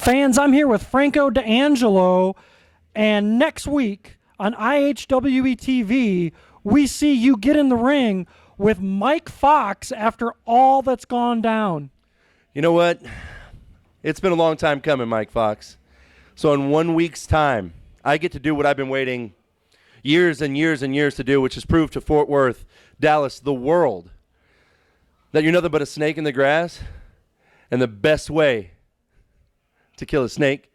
Fans, I'm here with Franco D'Angelo, and next week on IHWETv, we see you get in the ring with Mike Foxx after all that's gone down. You know what? It's been a long time coming, Mike Foxx. So in 1 week's time, I get to do what I've been waiting years and years and years to do, which is prove to Fort Worth, Dallas, the world, that you're nothing but a snake in the grass, and the best way to kill a snake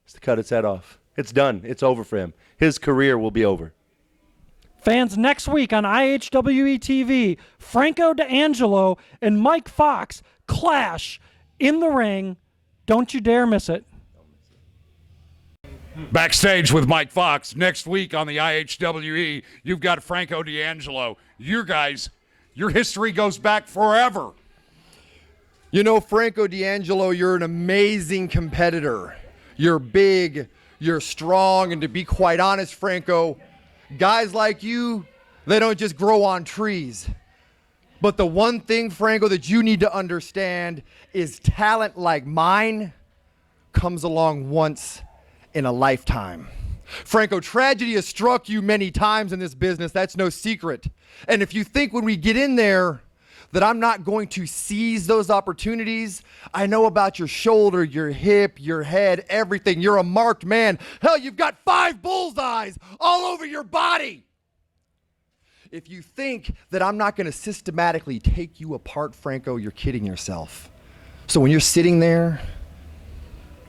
is to cut its head off. It's done. It's over for him. His career will be over. Fans, next week on IHWETv, Franco D'Angelo and Mike Foxx clash in the ring. Don't you dare miss it. Backstage with Mike Foxx next week on the IHWE. You've got Franco D'Angelo. Your history goes back forever. You know, Franco D'Angelo, you're an amazing competitor. You're big, you're strong, and to be quite honest, Franco, guys like you, they don't just grow on trees. But the one thing, Franco, that you need to understand is talent like mine comes along once in a lifetime. Franco, tragedy has struck you many times in this business. That's no secret. And if you think when we get in there that I'm not going to seize those opportunities, I know about your shoulder, your hip, your head, everything. You're a marked man. Hell, you've got 5 bullseyes all over your body. If you think that I'm not going to systematically take you apart, Franco, you're kidding yourself. So when you're sitting there,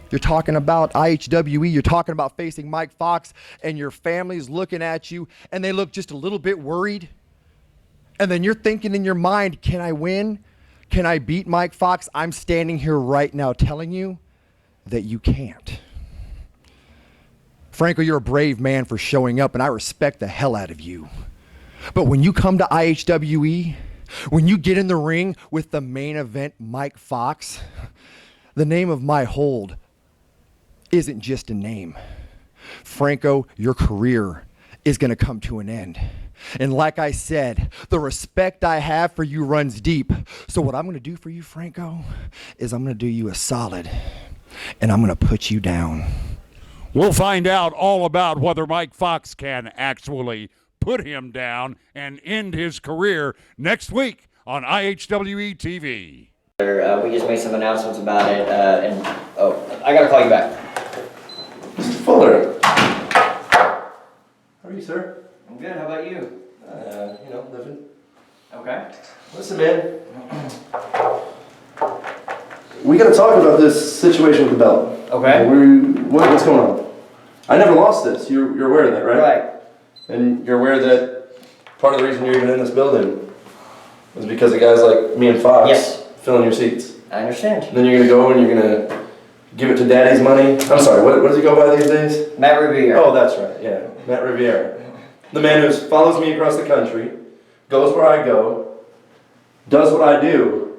you're talking about IHWE, you're talking about facing Mike Foxx, and your family's looking at you, and they look just a little bit worried. And then you're thinking in your mind, can I win? Can I beat Mike Foxx? I'm standing here right now telling you that you can't. Franco, you're a brave man for showing up, and I respect the hell out of you. But when you come to IHWE, when you get in the ring with the main event Mike Foxx, the name of my hold isn't just a name. Franco, your career is going to come to an end. And like I said, the respect I have for you runs deep. So what I'm going to do for you, Franco, is I'm going to do you a solid, and I'm going to put you down. We'll find out all about whether Mike Foxx can actually put him down and end his career next week on IHWE TV. We just made some announcements about it, I gotta call you back. Mr. Fuller. How are you, sir? I'm good, how about you? Living. Okay. Listen, man. We gotta talk about this situation with the belt. Okay. What's going on? I never lost this. You're aware of that, right? Right. And you're aware that part of the reason you're even in this building was because of guys like me and Foxx. Yes. Filling your seats. I understand. And then you're gonna go and you're gonna give it to Daddy's money. I'm sorry, what does he go by these days? Matt Riviere. Oh, that's right, yeah, Matt Riviere. The man who follows me across the country, goes where I go, does what I do,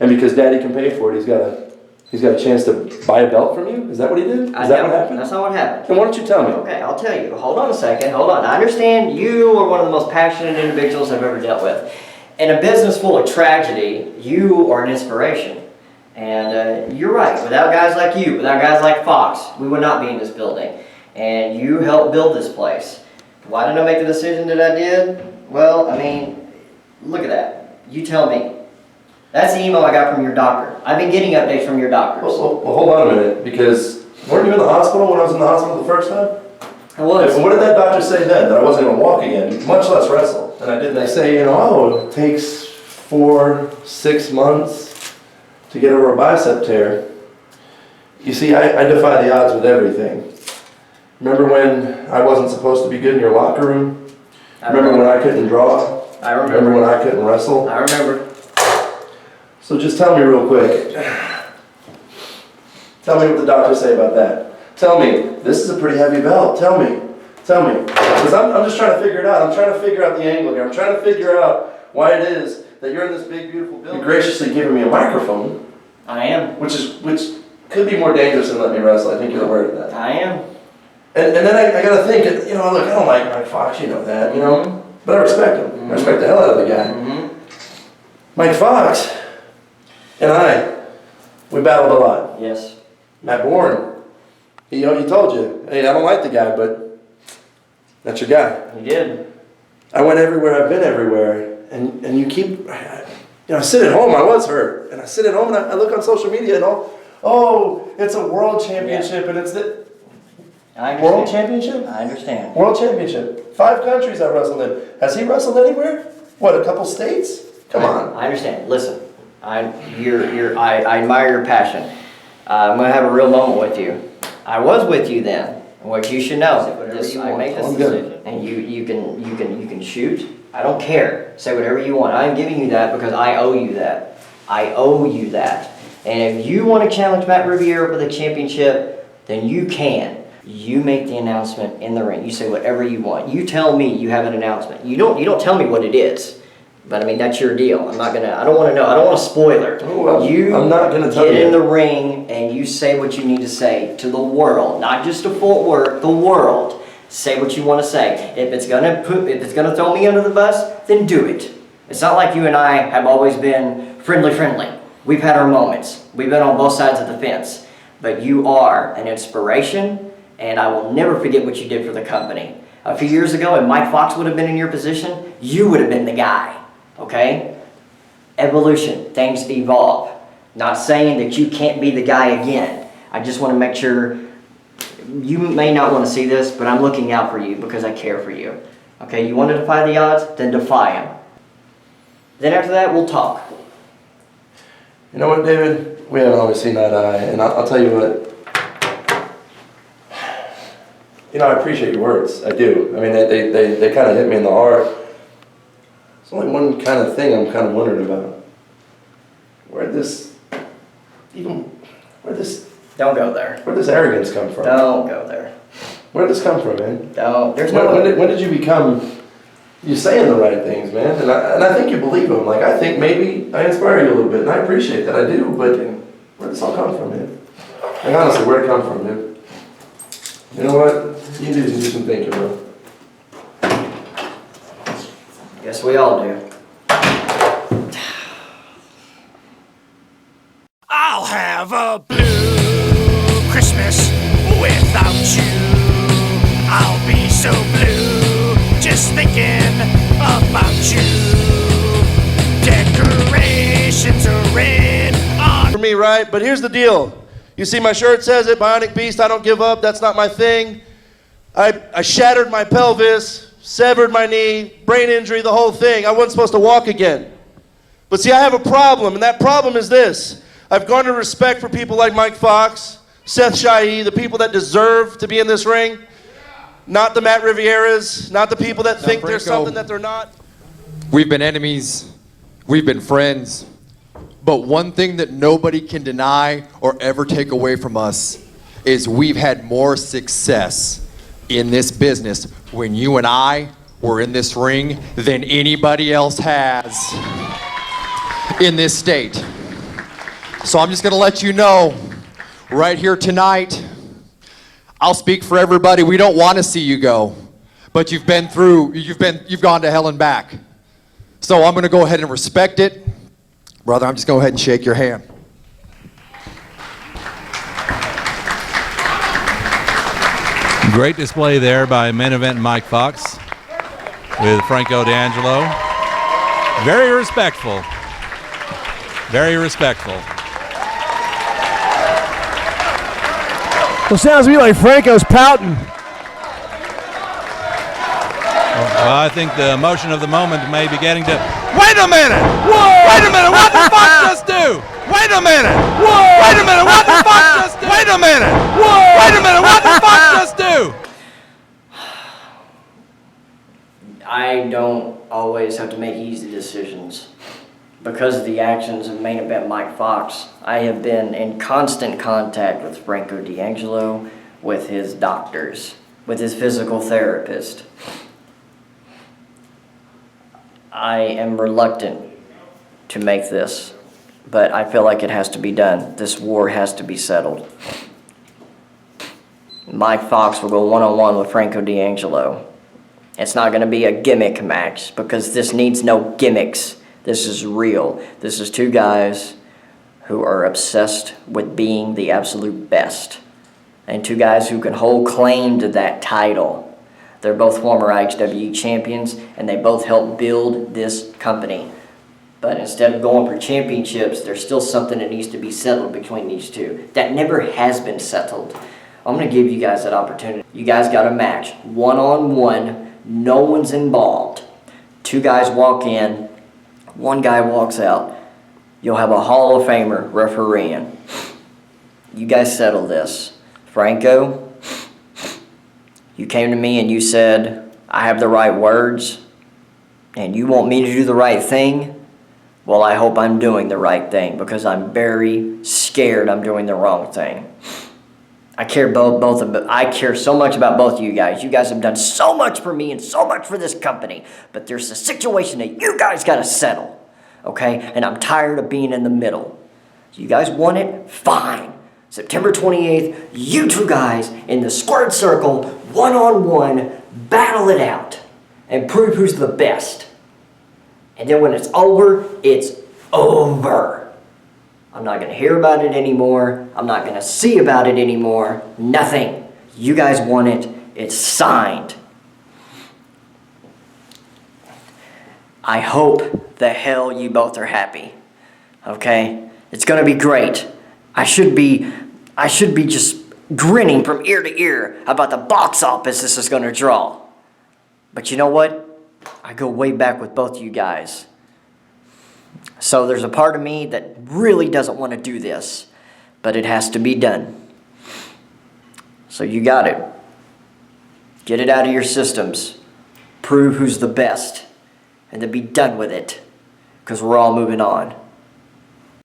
and because Daddy can pay for it, he's got a chance to buy a belt from you? Is that what he did? Is that what happened? That's not what happened. Then why don't you tell me? Okay, I'll tell you. Hold on a second, hold on. I understand you are one of the most passionate individuals I've ever dealt with. In a business full of tragedy, you are an inspiration. And you're right, without guys like you, without guys like Foxx, we would not be in this building. And you helped build this place. Why did I make the decision that I did? Well, I mean, look at that. You tell me. That's the email I got from your doctor. I've been getting updates from your doctors. Well, hold on a minute, because weren't you in the hospital when I was in the hospital the first time? I was. What did that doctor say then? That I wasn't going to walk again, much less wrestle. And I didn't. They say, it takes 4-6 months to get over a bicep tear. You see, I defy the odds with everything. Remember when I wasn't supposed to be good in your locker room? Remember when I couldn't draw? I remember. Remember when I couldn't wrestle? I remember. So just tell me real quick. Tell me what the doctors say about that. Tell me, this is a pretty heavy belt. Tell me. Because I'm just trying to figure it out. I'm trying to figure out the angle here. I'm trying to figure out why it is that you're in this big, beautiful building. You're graciously giving me a microphone. I am. Which could be more dangerous than letting me wrestle. I think you're aware of that. I am. And then I gotta think, look, I don't like Mike Foxx, you know that, but I respect him. I respect the hell out of the guy. Mike Foxx and I, we battled a lot. Yes. Matt Bourne, he told you, hey, I don't like the guy, but that's your guy. He did. I went everywhere, I've been everywhere, and you keep, I sit at home, I was hurt, and I sit at home and I look on social media and oh, it's a world championship, and it's the world championship? I understand. World championship. 5 countries I wrestled in. Has he wrestled anywhere? What, a couple states? Come on. I understand. Listen, I admire your passion. I'm gonna have a real moment with you. I was with you then. And what you should know, I make this decision, and you can shoot. I don't care. Say whatever you want. I'm giving you that because I owe you that. I owe you that. And if you want to challenge Matt Riviera for the championship, then you can. You make the announcement in the ring. You say whatever you want. You tell me you have an announcement. You don't tell me what it is. But I mean, that's your deal. I don't want to know. I don't want a spoiler. Oh, well, I'm not going to tell you. Get in the ring and you say what you need to say to the world, not just to Fort Worth, the world. Say what you want to say. If it's gonna throw me under the bus, then do it. It's not like you and I have always been friendly. We've had our moments. We've been on both sides of the fence. But you are an inspiration, and I will never forget what you did for the company. A few years ago, if Mike Foxx would have been in your position, you would have been the guy. Okay? Evolution. Things evolve. Not saying that you can't be the guy again. I just want to make sure. You may not want to see this, but I'm looking out for you because I care for you. Okay? You want to defy the odds? Then defy them. Then after that, we'll talk. You know what, David? We haven't always seen eye to eye, and I'll tell you what. I appreciate your words. I do. I mean, they kind of hit me in the heart. There's only one kind of thing I'm kind of wondering about. Where'd this Don't go there. Where'd this arrogance come from? Don't go there. Where'd this come from, man? Don't. There's no. When did you become? You're saying the right things, man, and I think you believe them. Like, I think maybe I inspire you a little bit, and I appreciate that. I do, but where'd this all come from, man? Like, honestly, where'd it come from, man? You know what? You do some thinking, bro. Yes, we all do. I'll have a blue Christmas without you. I'll be so blue just thinking about you. Decorations are red on For me, right? But here's the deal. You see, my shirt says it, Bionic Beast, I don't give up. That's not my thing. I shattered my pelvis, severed my knee, brain injury, the whole thing. I wasn't supposed to walk again. But see, I have a problem, and that problem is this. I've garnered respect for people like Mike Foxx, Seth Shahi, the people that deserve to be in this ring. Not the Matt Rivieras, not the people that think they're something that they're not. We've been enemies, we've been friends, but one thing that nobody can deny or ever take away from us is we've had more success in this business when you and I were in this ring than anybody else has in this state. So I'm just gonna let you know right here tonight, I'll speak for everybody. We don't want to see you go, but you've gone to hell and back. So I'm going to go ahead and respect it. Brother, I'm just going to go ahead and shake your hand. Great display there by main event Mike Foxx with Franco D'Angelo. Very respectful. Very respectful. Well, sounds to me like Franco's pouting. Well, I think the emotion of the moment may be getting to... Wait a minute! Whoa! Wait a minute! What did Foxx just do? Wait a minute! Whoa! Wait a minute! What did Foxx just do? Wait a minute! Whoa! Wait a minute! What did Foxx just do? I don't always have to make easy decisions. Because of the actions of main event Mike Foxx, I have been in constant contact with Franco D'Angelo, with his doctors, with his physical therapist. I am reluctant to make this, but I feel like it has to be done. This war has to be settled. Mike Foxx will go one-on-one with Franco D'Angelo. It's not going to be a gimmick match because this needs no gimmicks. This is real. This is two guys who are obsessed with being the absolute best, and two guys who can hold claim to that title. They're both former IHWE champions, and they both helped build this company. But instead of going for championships, there's still something that needs to be settled between these two. That never has been settled. I'm going to give you guys that opportunity. You guys got a match, one-on-one, no one's involved. Two guys walk in, one guy walks out. You'll have a Hall of Famer refereeing. You guys settle this. Franco, you came to me and you said, I have the right words, and you want me to do the right thing? Well, I hope I'm doing the right thing, because I'm very scared I'm doing the wrong thing. I care I care so much about both of you guys. You guys have done so much for me and so much for this company, but there's a situation that you guys got to settle, okay? And I'm tired of being in the middle. You guys want it? Fine. September 28th, you two guys in the squared circle, one-on-one, battle it out and prove who's the best. And then when it's over, it's over. I'm not going to hear about it anymore. I'm not going to see about it anymore. Nothing. You guys want it. It's signed. I hope the hell you both are happy. Okay? It's going to be great. I should be just grinning from ear to ear about the box office this is going to draw. But you know what? I go way back with both of you guys. So there's a part of me that really doesn't want to do this, but it has to be done. So you got it. Get it out of your systems. Prove who's the best, and then be done with it, because we're all moving on.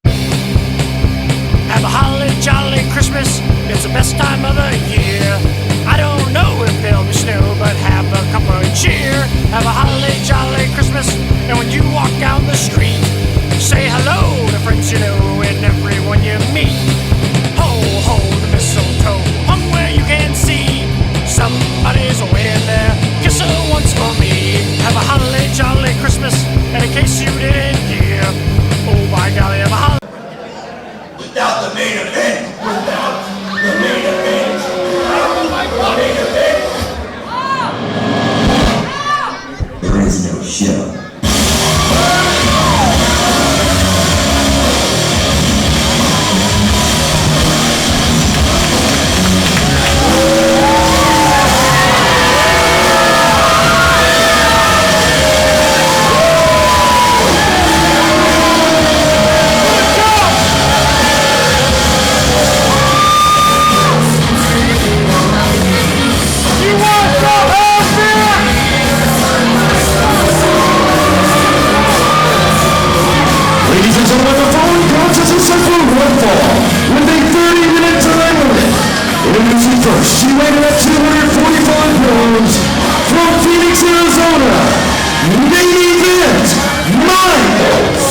Have a holly jolly Christmas, it's the best time of the year. I don't know if there'll be snow, but have a cup of cheer. Have a holly jolly Christmas, and when you walk down the street, say hello to friends you know and everyone you meet. Ho, ho, the mistletoe hung where you can see. Somebody's waiting there, kiss her once for me. Have a holly jolly Christmas, and in case you didn't hear, oh my golly, have a holly. Without the main event, without the main event, there is no show. First, she weighed at 245 pounds from Phoenix, Arizona. Main event, Mike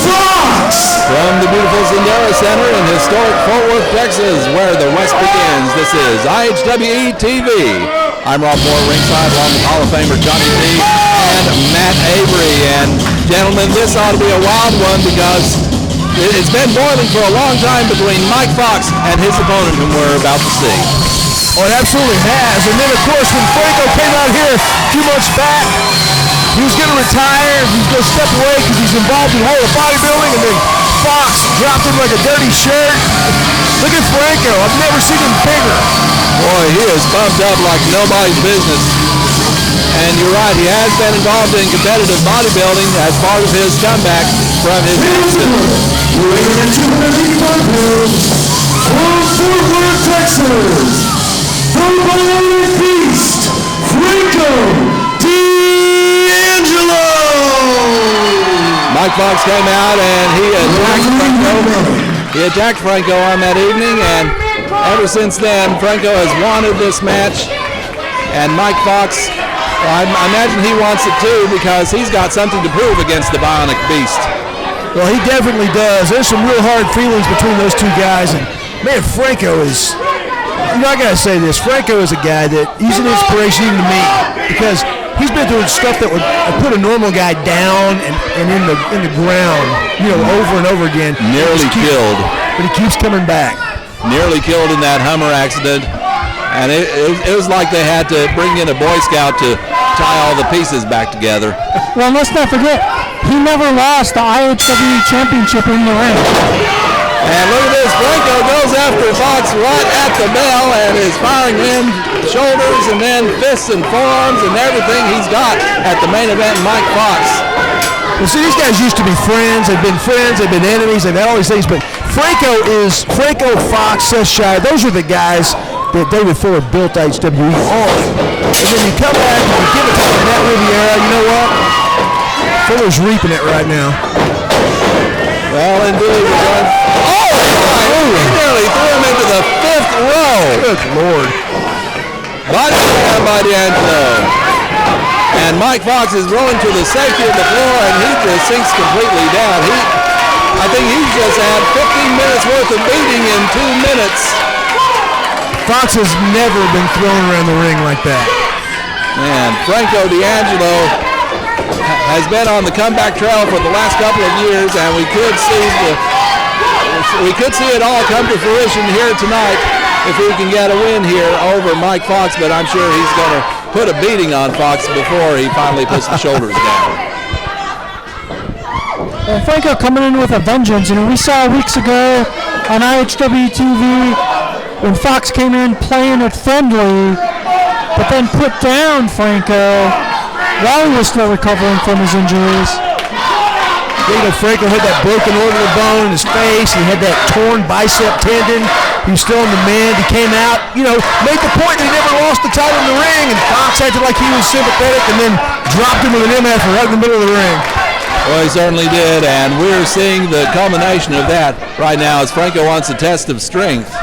Foxx. From the beautiful Sendera Center in historic Fort Worth, Texas, where the West begins, this is IHWETv. I'm Rob Moore, ringside, along with Hall of Famer Johnny D and Matt Avery. And gentlemen, this ought to be a wild one, because it's been boiling for a long time between Mike Foxx and his opponent, whom we're about to see. Oh, it absolutely has. And then, of course, when Franco came out here a few months back, he was going to retire. He was going to step away because he's involved in the whole of bodybuilding. And then Foxx dropped him like a dirty shirt. Look at Franco. I've never seen him bigger. Boy, he is pumped up like nobody's business. And you're right, he has been involved in competitive bodybuilding as part of his comeback from his accident. Weighing at 285 pounds from Fort Worth, Texas. The Bionic Beast, Franco D'Angelo! Mike Foxx came out and he attacked Franco. He attacked Franco on that evening, and ever since then, Franco has wanted this match. And Mike Foxx, I imagine he wants it too, because he's got something to prove against the Bionic Beast. Well, he definitely does. There's some real hard feelings between those two guys. And, man, Franco is... You know, I gotta say this. Franco is a guy that he's an inspiration even to me, because he's been doing stuff that would put a normal guy down and in the ground, you know, over and over again. Nearly killed. but he keeps coming back. Nearly killed in that Hummer accident, and it was like they had to bring in a Boy Scout to tie all the pieces back together. Well, let's not forget, he never lost the IHWE championship in the ring. And look at this, Franco goes after Foxx right at the bell and is firing in shoulders and then fists and forearms and everything he's got at the main event, Mike Foxx. Well, see, these guys used to be friends. They've been friends. They've been enemies. They've had all these things. But Franco, Foxx, Seth Shire, those are the guys that David Fuller built IHWE on. And then you come back and you give it to Matt Riviera. You know what? Fuller's reaping it right now. Well, indeed, we're going. Oh, he nearly threw him into the 5th row. Good Lord. Body slam by D'Angelo. And Mike Foxx is rolling to the safety of the floor, and he just sinks completely down. I think he's just had 15 minutes worth of beating in 2 minutes. Foxx has never been thrown around the ring like that. And Franco D'Angelo has been on the comeback trail for the last couple of years, and we could see it all come to fruition here tonight if he can get a win here over Mike Foxx, but I'm sure he's going to put a beating on Foxx before he finally puts the shoulders down. Well, Franco coming in with a vengeance. We saw weeks ago on IHWEtv when Foxx came in playing it friendly, but then put down Franco while he was still recovering from his injuries. Franco had that broken orbital bone in his face. He had that torn bicep tendon. He was still in the mend. He came out, made the point that he never lost the title in the ring, and Foxx acted like he was sympathetic and then dropped him with an MF right in the middle of the ring. Well, he certainly did, and we're seeing the culmination of that right now as Franco wants a test of strength.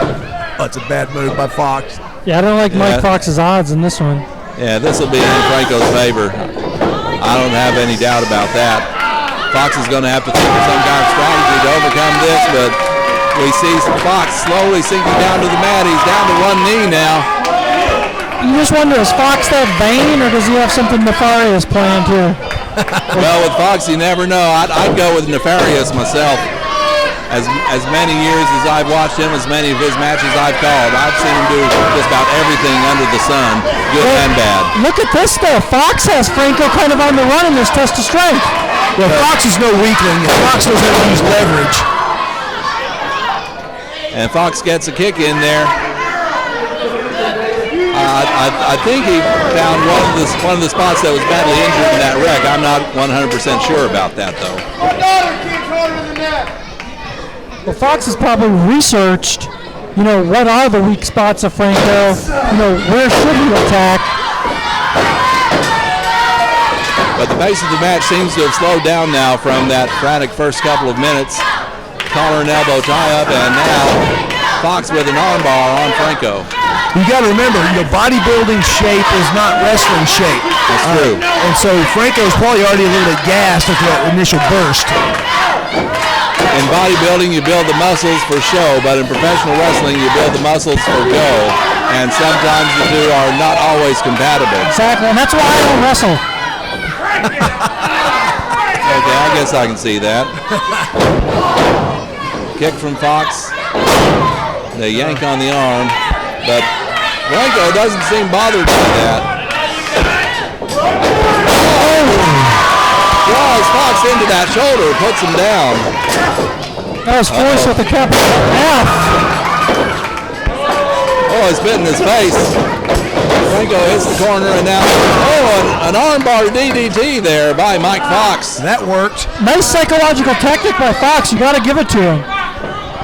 Oh, it's a bad move by Foxx. Yeah, I don't like Mike Foxx's odds in this one. Yeah, this will be in Franco's favor. I don't have any doubt about that. Foxx is going to have to think of some kind of strategy to overcome this, but we see Foxx slowly sinking down to the mat. He's down to one knee now. You just wonder, is Foxx that vain, or does he have something nefarious planned here? Well, with Foxx, you never know. I'd go with nefarious myself. As many years as I've watched him, as many of his matches I've called, I've seen him do just about everything under the sun, good and bad. Look at this, though. Foxx has Franco kind of on the run in this test of strength. Well, Foxx is no weakling. Foxx knows how to use leverage. And Foxx gets a kick in there. I think he found one of the spots that was badly injured in that wreck. I'm not 100% sure about that, though. Well, Foxx has probably researched, what are the weak spots of Franco? Where should he attack? But the pace of the match seems to have slowed down now from that frantic first couple of minutes. Collar and elbow tie-up, and now Foxx with an armbar on Franco. You got to remember, bodybuilding shape is not wrestling shape. That's true. And so Franco's probably already a little bit gassed after that initial burst. In bodybuilding, you build the muscles for show, but in professional wrestling, you build the muscles for go. And sometimes the two are not always compatible. Exactly, and that's why I don't wrestle. Okay, I guess I can see that. Kick from Foxx. The yank on the arm, but Franco doesn't seem bothered by that. Draws Foxx into that shoulder, puts him down. That was forced with a capital F. Oh, it's bit in his face. Franco hits the corner, and now, an armbar DDT there by Mike Foxx. That worked. Nice psychological tactic by Foxx. You got to give it to him.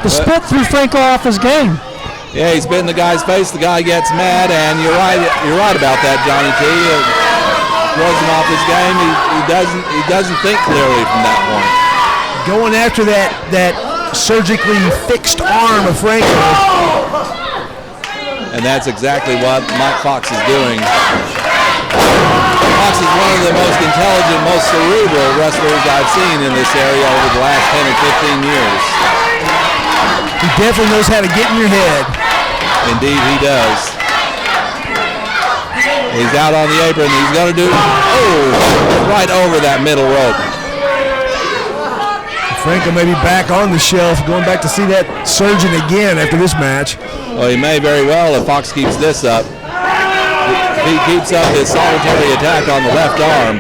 The spit threw Franco off his game. Yeah, he's bit in the guy's face. The guy gets mad, and you're right about that, Johnny T. It throws him off his game. He doesn't think clearly from that point. Going after that surgically fixed arm of Franco. And that's exactly what Mike Foxx is doing. Foxx is one of the most intelligent, most cerebral wrestlers I've seen in this area over the last 10 or 15 years. He definitely knows how to get in your head. Indeed, he does. He's out on the apron. He's going to do, right over that middle rope. Franco may be back on the shelf, going back to see that surgeon again after this match. Well, he may very well if Foxx keeps this up. If he keeps up his solitary attack on the left arm.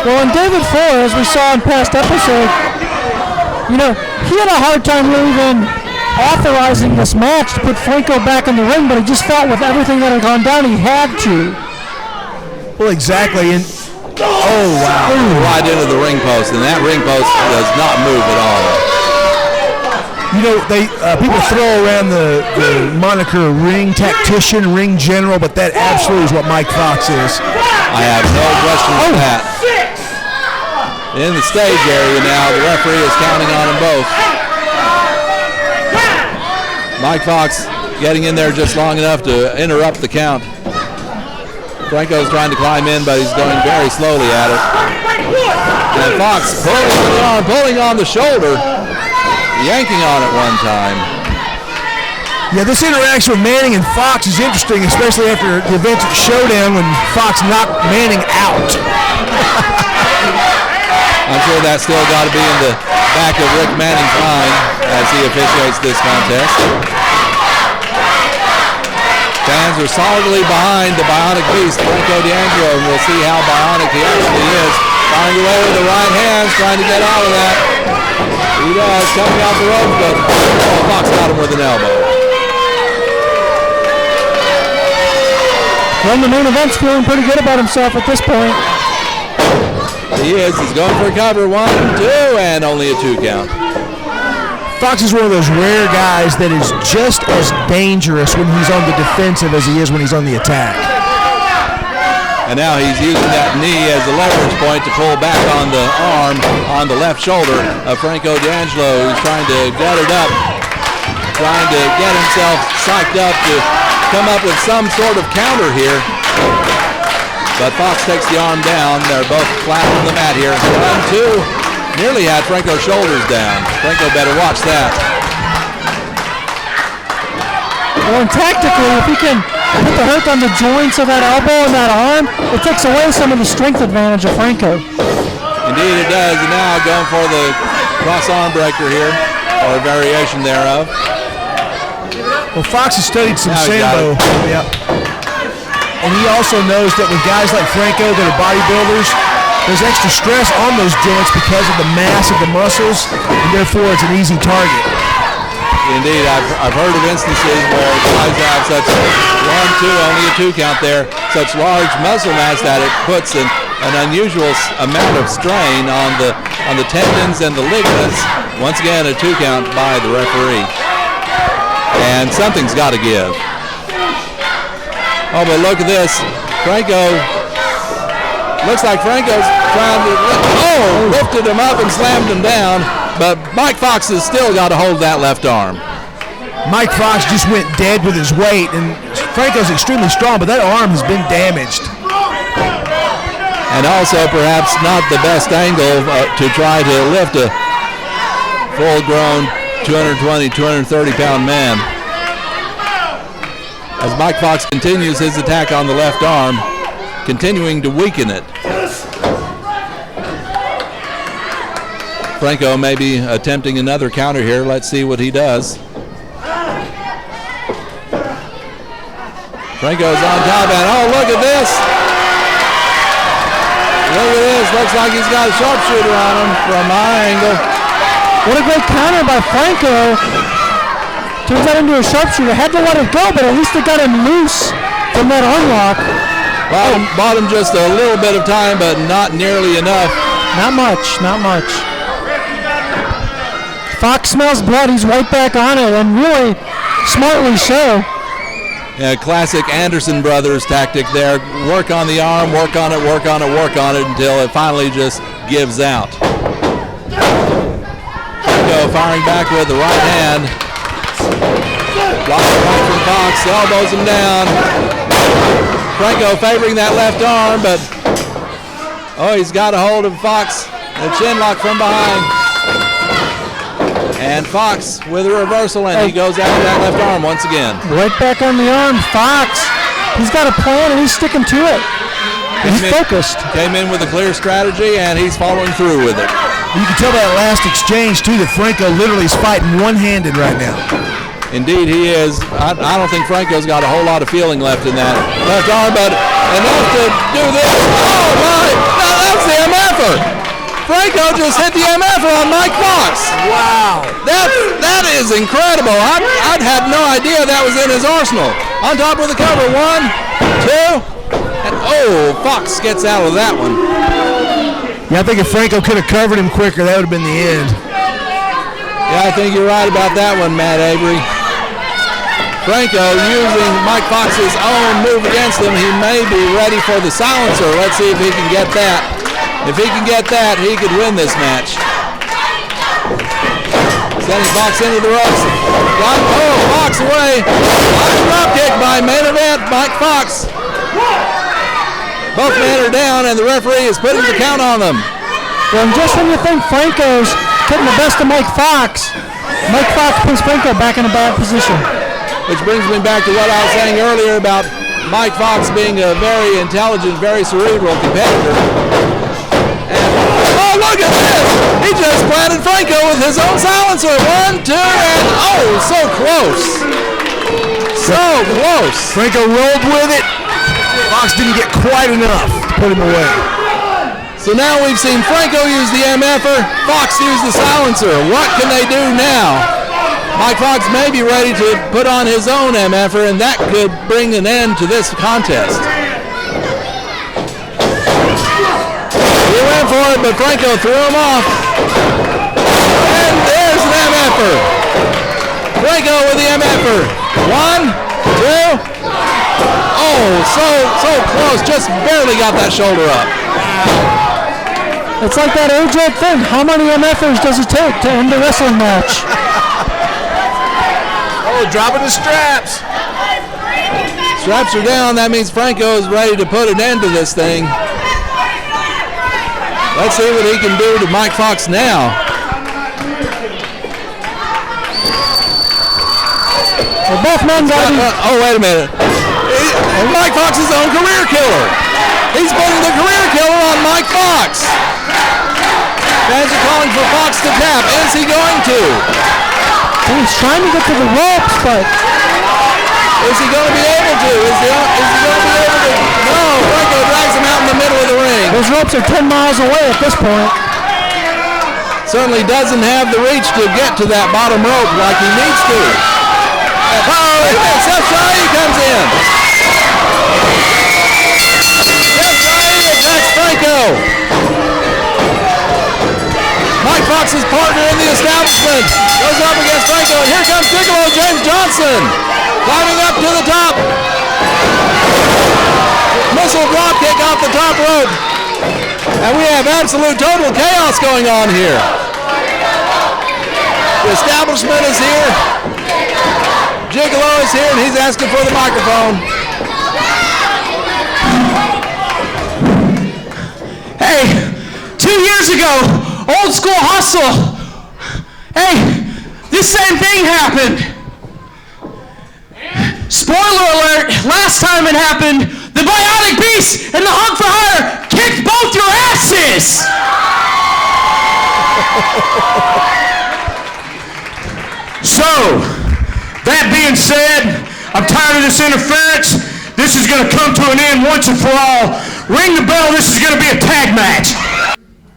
Well, and David Fuller, as we saw in past episode, you know, he had a hard time really even authorizing this match to put Franco back in the ring, but he just felt with everything that had gone down, he had to. Well, exactly. And oh, wow. Right into the ring post, and that ring post does not move at all. You know, people throw around the moniker ring tactician, ring general, but that absolutely is what Mike Foxx is. I have no question of that. In the stage area now, the referee is counting on them both. Mike Foxx getting in there just long enough to interrupt the count. Franco's trying to climb in, but he's going very slowly at it. And Foxx pulling on the arm, pulling on the shoulder, yanking on it one time. Yeah, this interaction with Manning and Foxx is interesting, especially after the event at Showdown when Foxx knocked Manning out. I'm sure that's still got to be in the back of Rick Manning's mind as he officiates this contest. Fans are solidly behind the Bionic Beast, Franco D'Angelo, and we'll see how bionic he actually is. Flying away with the right hands, trying to get out of that. He does, coming off the ropes, but Foxx got him with an elbow. Well, the main event's feeling pretty good about himself at this point. He is. He's going for a cover. 1, 2, and only a 2 count. Foxx is one of those rare guys that is just as dangerous when he's on the defensive as he is when he's on the attack. And now he's using that knee as a leverage point to pull back on the arm on the left shoulder of Franco D'Angelo, who's trying to gut it up, trying to get himself psyched up to come up with some sort of counter here. But Foxx takes the arm down. They're both flat on the mat here. 1, 2. Nearly had Franco's shoulders down. Franco better watch that. Well, and tactically, if he can put the hurt on the joints of that elbow and that arm, it takes away some of the strength advantage of Franco. Indeed it does. And now going for the cross arm breaker here, or a variation thereof. Well, Foxx has studied some sambo. Yeah. And he also knows that with guys like Franco that are bodybuilders, there's extra stress on those joints because of the mass of the muscles, and therefore it's an easy target. Indeed, I've heard of instances where guys have such 1, 2, only a 2 count there, such large muscle mass that it puts an unusual amount of strain on the tendons and the ligaments. Once again, a 2 count by the referee. And something's got to give. Oh, but look at this. Franco, looks like Franco's trying to, lifted him up and slammed him down, but Mike Foxx has still got to hold that left arm. Mike Foxx just went dead with his weight, and Franco's extremely strong, but that arm has been damaged. And also perhaps not the best angle to try to lift a full-grown 220, 230-pound man. As Mike Foxx continues his attack on the left arm, continuing to weaken it. Franco may be attempting another counter here. Let's see what he does. Franco's on top, and oh, look at this. Look at this. Looks like he's got a sharpshooter on him from a high angle. What a great counter by Franco. Turns that into a sharpshooter. Had to let it go, but at least it got him loose from that unlock. Bought him just a little bit of time, but not nearly enough. Not much, not much. Foxx smells blood. He's right back on it, and really smartly so. Yeah, classic Anderson Brothers tactic there. Work on the arm, work on it, work on it, work on it until it finally just gives out. Franco firing back with the right hand. Blocks right from Foxx, elbows him down. Franco favoring that left arm, but he's got a hold of Foxx. A chin lock from behind. And Foxx with a reversal, and he goes after that left arm once again. Right back on the arm, Foxx. He's got a plan, and he's sticking to it. He's focused. Came in with a clear strategy, and he's following through with it. You can tell by that last exchange, too, that Franco literally is fighting one-handed right now. Indeed, he is. I don't think Franco's got a whole lot of feeling left in that left arm, but enough to do this. Oh, my! Now that's the MF'er. Franco just hit the MF'er on Mike Foxx. Wow. That is incredible. I'd had no idea that was in his arsenal. On top of the cover, 1, 2, and Foxx gets out of that one. Yeah, I think if Franco could have covered him quicker, that would have been the end. Yeah, I think you're right about that one, Matt Avery. Franco using Mike Foxx's own move against him. He may be ready for the silencer. Let's see if he can get that. If he can get that, he could win this match. Sending Foxx into the ropes. Foxx away. Drop kick by main event, Mike Foxx. Both men are down, and the referee is putting the count on them. Well, and just when you think Franco's getting the best of Mike Foxx puts Franco back in a bad position. Which brings me back to what I was saying earlier about Mike Foxx being a very intelligent, very cerebral competitor. And, look at this! He just planted Franco with his own silencer. 1, 2, and so close. So close. Franco rolled with it. Foxx didn't get quite enough to put him away. So now we've seen Franco use the MF'er, Foxx use the silencer. What can they do now? Mike Foxx may be ready to put on his own MF'er, and that could bring an end to this contest. He went for it, but Franco threw him off. And there's an MF'er. Franco with the MF'er. 1, 2. So close. Just barely got that shoulder up. It's like that age-old thing. How many MFers does it take to end a wrestling match? Dropping the straps. Straps are down. That means Franco is ready to put an end to this thing. Let's see what he can do to Mike Foxx now. Well, both men got wait a minute. Mike Foxx's own career killer. He's putting the career killer on Mike Foxx. Fans are calling for Foxx to tap. Is he going to? He's trying to get to the ropes, but is he going to be able to? Is he going to be able to? No, Franco drags him out in the middle of the ring. Those ropes are 10 miles away at this point. Certainly doesn't have the reach to get to that bottom rope like he needs to. Seth Shaheen comes in. Seth Shaheen attacks Franco. Mike Foxx's partner in the establishment goes up against Franco, and here comes Gigolo James Johnson climbing up to the top. Missile drop kick off the top rope. And we have absolute total chaos going on here. The establishment is here. Gigolo is here, and he's asking for the microphone. Hey, 2 years ago, Old School Hustle. Hey, this same thing happened. Spoiler alert, last time it happened, the Bionic Beast and the Hunk for Hire kicked both your asses! So, that being said, I'm tired of this interference. This is going to come to an end once and for all. Ring the bell, this is going to be a tag match.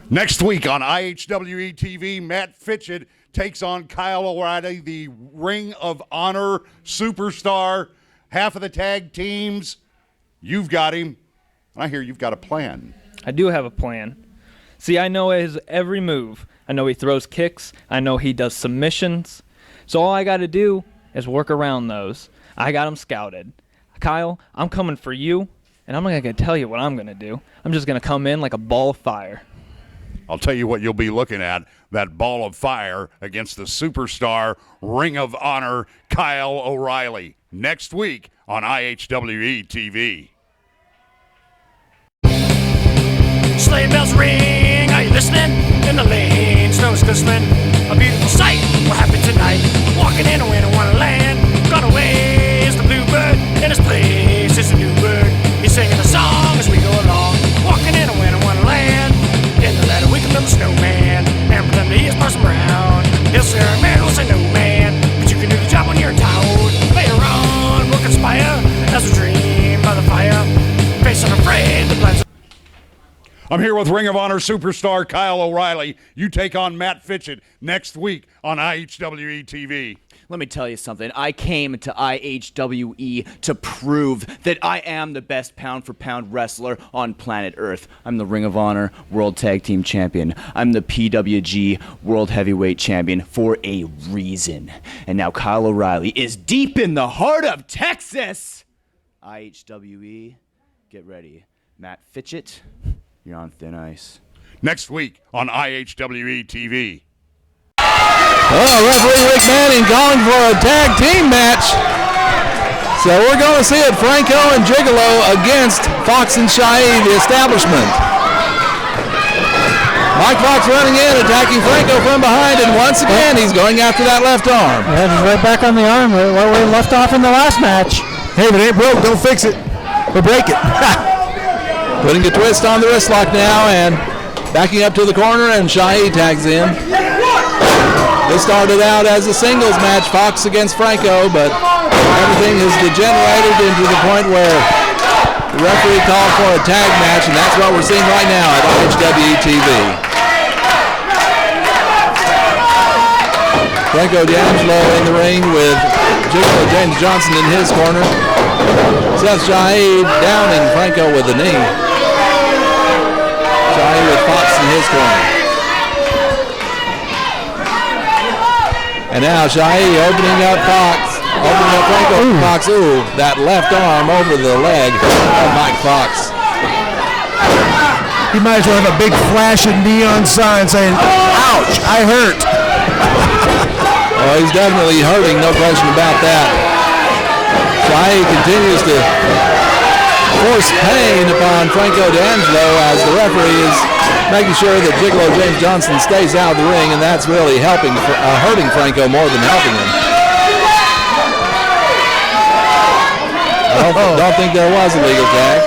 Next week on IHWE TV, Matt Fitchett takes on Kyle O'Reilly, the Ring of Honor superstar. Half of the tag teams. You've got him. I hear you've got a plan. I do have a plan. See, I know his every move. I know he throws kicks. I know he does submissions. So all I got to do is work around those. I got him scouted. Kyle, I'm coming for you, and I'm not going to tell you what I'm going to do. I'm just going to come in like a ball of fire. I'll tell you what you'll be looking at, that ball of fire against the superstar Ring of Honor Kyle O'Reilly next week on IHWE TV. Sleigh bells ring, are you listening? In the lane, snow's glistening. A beautiful sight will happen tonight. Walking in a winter wonderland. Gone away is the bluebird, in his place is a new bird. He's singing a song as we go along. Walking in a winter wonderland. In the letter we can build a snowman. I'm here with Ring of Honor superstar Kyle O'Reilly. You take on Matt Fitchett next week on IHWE TV. Let me tell you something. I came to IHWE to prove that I am the best pound-for-pound wrestler on planet Earth. I'm the Ring of Honor World Tag Team Champion. I'm the PWG World Heavyweight Champion for a reason. And now Kyle O'Reilly is deep in the heart of Texas. IHWE, get ready. Matt Fitchett, you're on thin ice. Next week on IHWE TV. Oh, referee Rick Manning calling for a tag team match. So we're going to see it, Franco and Gigolo against Foxx and Shahi, the establishment. Mike Foxx running in, attacking Franco from behind, and once again he's going after that left arm. Yeah, just right back on the arm where we left off in the last match. Hey, if it ain't broke, don't fix it. Or break it. Putting a twist on the wrist lock now and backing up to the corner, and Shahi tags in. This started out as a singles match, Foxx against Franco, but everything has degenerated into the point where the referee called for a tag match, and that's what we're seeing right now at IHWE TV. Franco D'Angelo in the ring with Gigolo James Johnson in his corner. Seth Shahi downing Franco with a knee. Shahi with Foxx in his corner. And now Shahi opening up Foxx, opening up Franco for Foxx. Ooh, that left arm over the leg of Mike Foxx. He might as well have a big flashing neon sign saying, "Ouch, I hurt." Oh, he's definitely hurting, no question about that. Shahi continues to force pain upon Franco D'Angelo as the referee is making sure that Gigolo James Johnson stays out of the ring, and that's really hurting Franco more than helping him. I don't think there was a legal tag,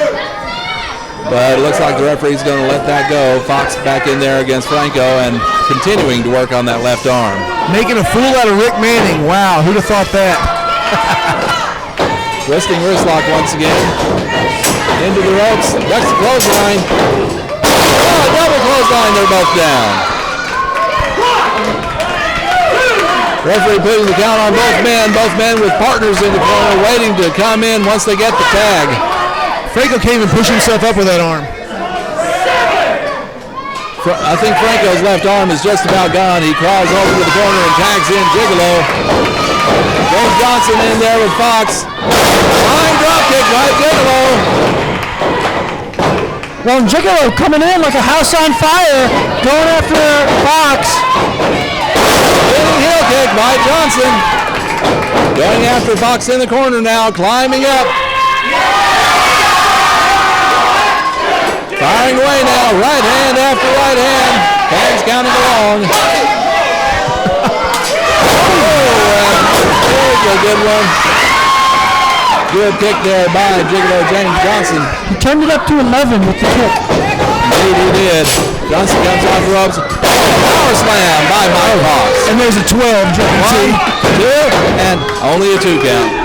but it looks like the referee's going to let that go. Foxx back in there against Franco and continuing to work on that left arm. Making a fool out of Rick Manning. Wow, who'd have thought that? Twisting wrist lock once again. Into the ropes. Ducks the clothesline. Oh, double clothesline. They're both down. Referee putting the count on both men. Both men with partners in the corner waiting to come in once they get the tag. Franco can't even push himself up with that arm. I think Franco's left arm is just about gone. He crawls over to the corner and tags in Gigolo. James Johnson in there with Foxx. Flying drop kick by Gigolo. Well, Gigolo coming in like a house on fire, going after Foxx. Spinning heel kick by Johnson. Going after Foxx in the corner now, climbing up. Firing away now, right hand after right hand. Fans counting along. There's a good one. Good kick there by Gigolo James Johnson. He turned it up to 11 with the kick. Indeed he did. Johnson comes off the ropes. Power slam by Mike Foxx. And there's a 12, One, two, and only a 2 count.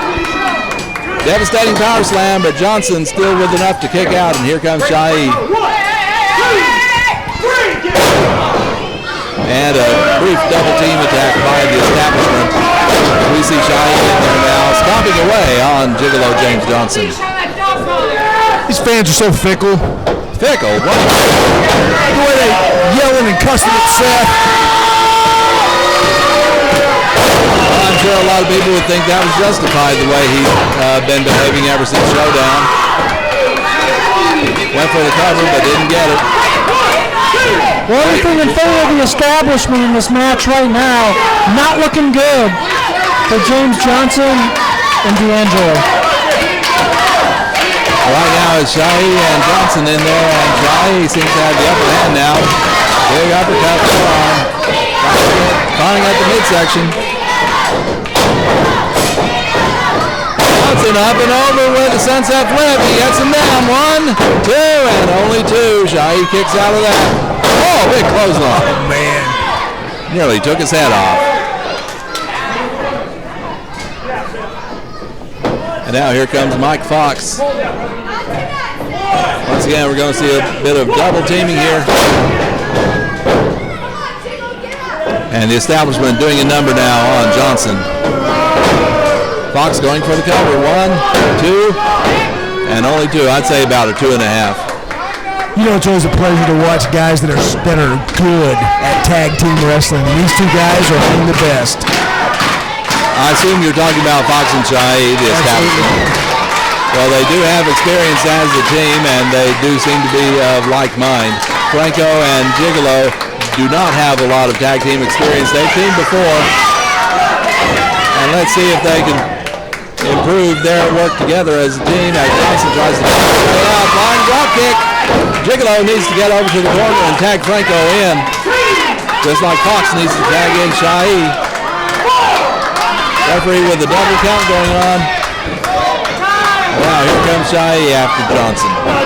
Devastating power slam, but Johnson still with enough to kick out, and here comes Shahi. And a brief double team attack by the establishment. We see Shahi in there now, stomping away on Gigolo James Johnson. These fans are so fickle. Fickle? What? The way they yelling and cussing at Seth. I'm sure a lot of people would think that was justified the way he's been behaving ever since Showdown. Went for the cover but didn't get it. Well, everything in favor of the establishment in this match right now, not looking good for James Johnson and D'Angelo. Right now it's Shahi and Johnson in there, and Shahi seems to have the upper hand now. Big uppercut forearm. Finding at the midsection. Johnson up and over with a sunset flip. He gets him down. 1, 2, and only 2. Shahi kicks out of that. Oh, big clothesline. Oh, man. Nearly took his head off. And now here comes Mike Foxx. Once again, we're going to see a bit of double teaming here. And the establishment doing a number now on Johnson. Foxx going for the cover. 1, 2, and only 2. I'd say about a 2.5. You know, it's always a pleasure to watch guys that are good at tag team wrestling. And these two guys are among the best. I assume you're talking about Foxx and Shai, the establishment. Well, they do have experience as a team, and they do seem to be of like mind. Franco and Gigolo do not have a lot of tag team experience. They've teamed before, and let's see if they can improve their work together as a team. As Johnson tries to get out, flying drop kick. Gigolo needs to get over to the corner and tag Franco in, just like Foxx needs to tag in Shai. Referee with a double count going on. Wow, here comes Shai after Johnson. Got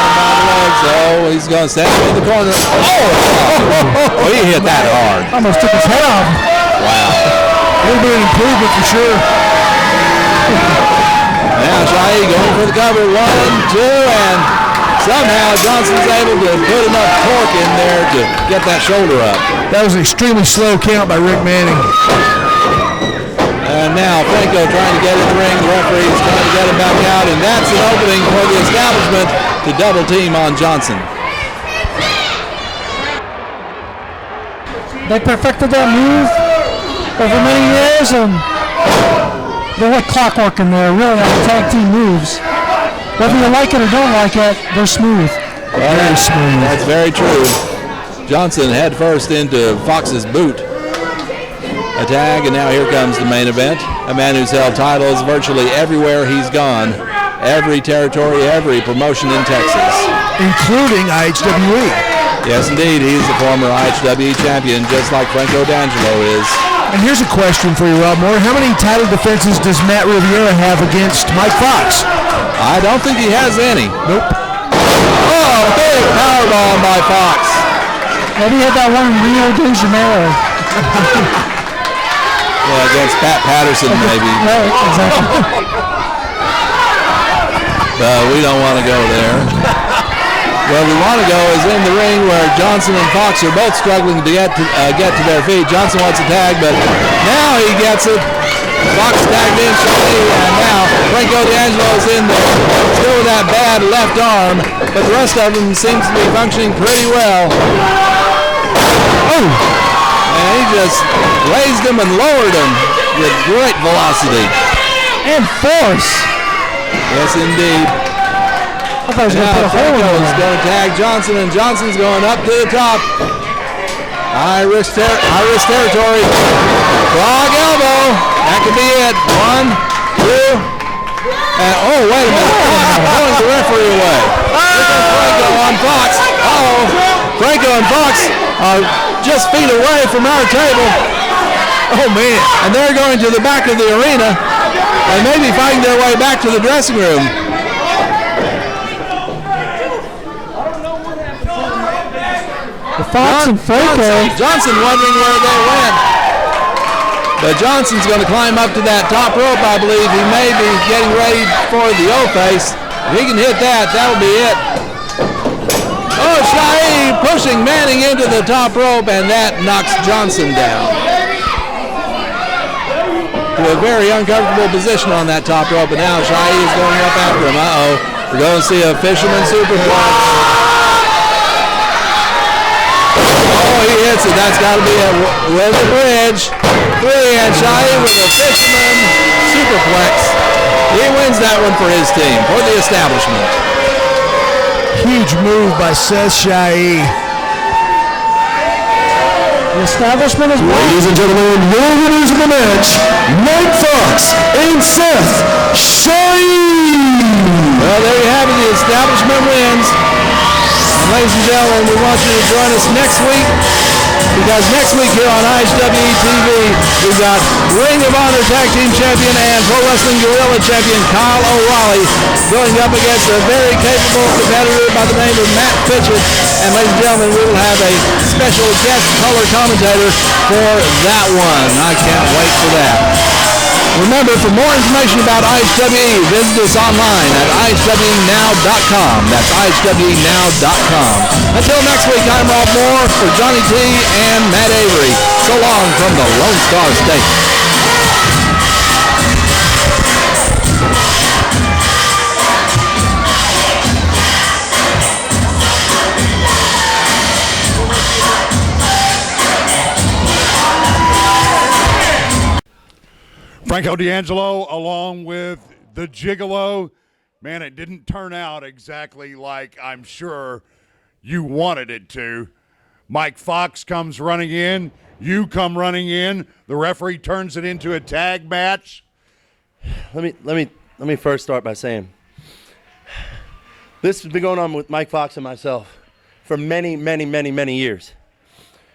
him by the legs. Oh, he's going to stand in the corner. Oh, he hit that hard. Almost took his head off. Wow. A little bit of improvement for sure. Now Shai going for the cover. 1, 2, and somehow Johnson's able to put enough torque in there to get that shoulder up. That was an extremely slow count by Rick Manning. And now Franco trying to get in the ring. The referee is trying to get him back out, and that's an opening for the establishment to double team on Johnson. They perfected that move over many years, and they're like clockwork in there, really, on the tag team moves. Whether you like it or don't like it, they're smooth. Very smooth. That's very true. Johnson head first into Foxx's boot. A tag, and now here comes the main event. A man who's held titles virtually everywhere he's gone. Every territory, every promotion in Texas. Including IHWE. Yes, indeed. He's the former IHWE champion, just like Franco D'Angelo is. And here's a question for you, Rob Moore. How many title defenses does Matt Riviera have against Mike Foxx? I don't think he has any. Nope. Oh, big powerbomb by Foxx. Maybe he had that one in Rio de Janeiro. Yeah, against Pat Patterson, maybe. Right, exactly. But we don't want to go there. Where we want to go is in the ring where Johnson and Foxx are both struggling to get to their feet. Johnson wants a tag, but now he gets it. Foxx tagged in Shai, and now Franco D'Angelo is in there. Still with that bad left arm, but the rest of them seems to be functioning pretty well. Oh! And he just raised him and lowered him with great velocity. And force. Yes, indeed. I thought he was going to put a hole in Franco's going to tag Johnson, and Johnson's going up to the top. High risk territory. Frog elbow. That could be it. 1, 2. And, oh, wait a minute. Pulling the referee away. Here comes Franco on Foxx. Uh-oh. Franco and Foxx are just feet away from our table. Oh, man. And they're going to the back of the arena and maybe fighting their way back to the dressing room. Foxx and Franco. Johnson wondering where they went. But Johnson's going to climb up to that top rope, I believe. He may be getting ready for the O-face. If he can hit that, that'll be it. Oh, Shai pushing Manning into the top rope, and that knocks Johnson down to a very uncomfortable position on that top rope. And now Shai is going up after him. Uh-oh. We're going to see a fisherman superplex. Oh, he hits it. That's got to be it. With the bridge. 3, and Shai with a fisherman superplex. He wins that one for his team, for the establishment. Huge move by Seth Shai. The establishment is won. Ladies and gentlemen, your winners of the match, Mike Foxx and Seth Shai. Well, there you have it. The establishment wins. And ladies and gentlemen, we want you to join us next week, because next week here on IHWETv, we've got Ring of Honor Tag Team Champion and Pro Wrestling Guerrilla Champion Kyle O'Reilly going up against a very capable competitor by the name of Matt Fitchett. And ladies and gentlemen, we will have a special guest color commentator for that one. I can't wait for that. Remember, for more information about IHWE, visit us online at IHWEnow.com. That's IHWEnow.com. Until next week, I'm Rob Moore for Johnny T and Matt Avery. So long from the Lone Star State. Franco D'Angelo along with the Gigolo. Man, it didn't turn out exactly like I'm sure you wanted it to. Mike Foxx comes running in. You come running in. The referee turns it into a tag match. Let me first start by saying this has been going on with Mike Foxx and myself for many, many, many, many years.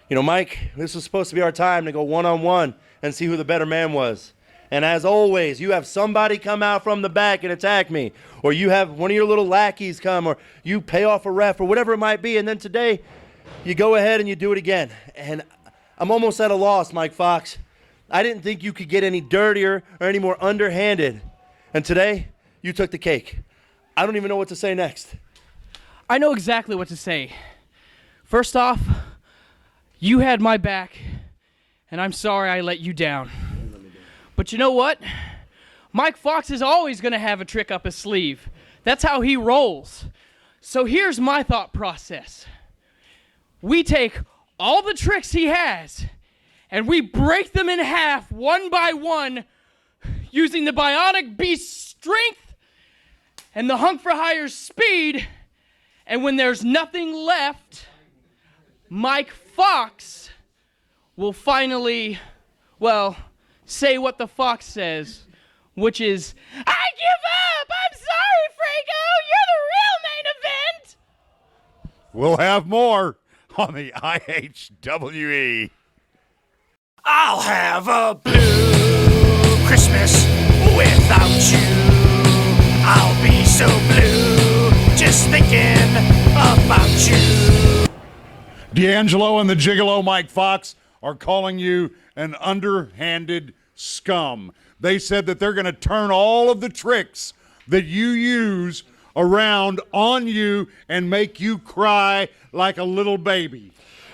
You know, Mike, this was supposed to be our time to go one-on-one and see who the better man was. And as always, you have somebody come out from the back and attack me, or you have one of your little lackeys come, or you pay off a ref, or whatever it might be, and then today you go ahead and you do it again. And I'm almost at a loss, Mike Foxx. I didn't think you could get any dirtier or any more underhanded. And today, you took the cake. I don't even know what to say next. I know exactly what to say. First off, you had my back, and I'm sorry I let you down. But you know what? Mike Foxx is always going to have a trick up his sleeve. That's how he rolls. So here's my thought process. We take all the tricks he has, and we break them in half one by one using the Bionic Beast's strength and the Hunk for Hire's speed. And when there's nothing left, Mike Foxx will finally, well, say what the Fox says, which is, I give up! I'm sorry, Franco! You're the real main event! We'll have more on the IHWE. I'll have a blue Christmas without you. I'll be so blue just thinking about you. D'Angelo and the Gigolo Mike Foxx are calling you an underhanded scum. They said that they're going to turn all of the tricks that you use around on you and make you cry like a little baby.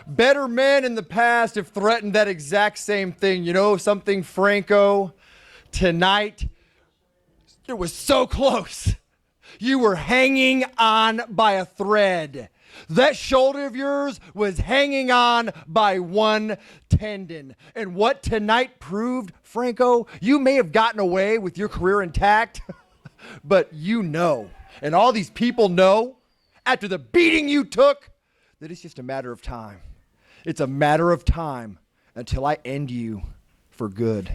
Better men in the past have threatened that exact same thing. You know something, Franco? Tonight, it was so close. You were hanging on by a thread. That shoulder of yours was hanging on by one tendon. And what tonight proved, Franco, you may have gotten away with your career intact, but you know, and all these people know, after the beating you took, that it's just a matter of time. It's a matter of time until I end you for good.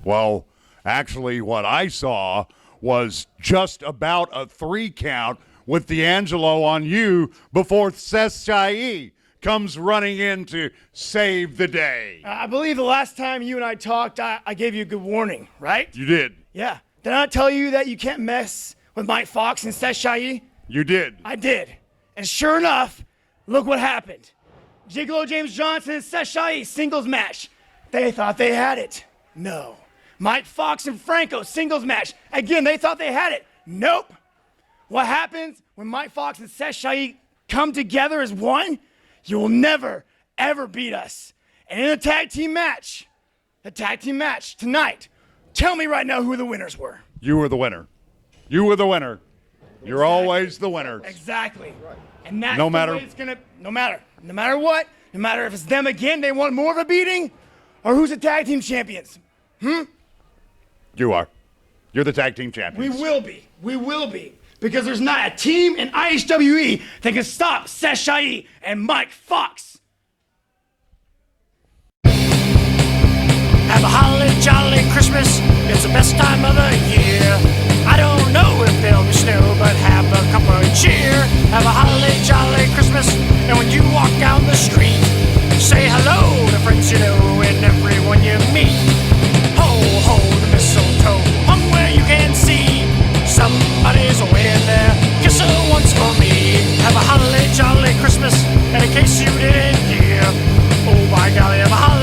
Well, actually, what I saw was just about a 3 count with D'Angelo on you before Seth Shai comes running in to save the day. I believe the last time you and I talked, I gave you a good warning, right? You did. Yeah. Did I not tell you that you can't mess with Mike Foxx and Seth Shai? You did. I did. And sure enough, look what happened. Gigolo James Johnson and Seth Shai singles match. They thought they had it. No. Mike Foxx and Franco singles match. Again, they thought they had it. Nope. What happens when Mike Foxx and Seth Shai come together as one? You will never, ever beat us. And in the tag team match tonight, tell me right now who the winners were. You were the winner. You were the winner. You're always the winner. Exactly. And that's No the matter- way it's gonna. No matter what, no matter if it's them again, they want more of a beating, or who's the tag team champions. You are. You're the tag team champions. We will be. We will be. Because there's not a team in IHWE that can stop Seth Shai and Mike Foxx. Have a holly jolly Christmas, it's the best time of the year. I don't know if there'll be snow, but have a cup of cheer. Have a holly jolly Christmas, and when you walk down the street, say hello to friends you know and everyone you meet. Ho, ho, the mistletoe hung where you can see. Somebody's waiting there, kiss her once for me. Have a holly jolly Christmas, and in case you didn't hear, oh by golly, have a holly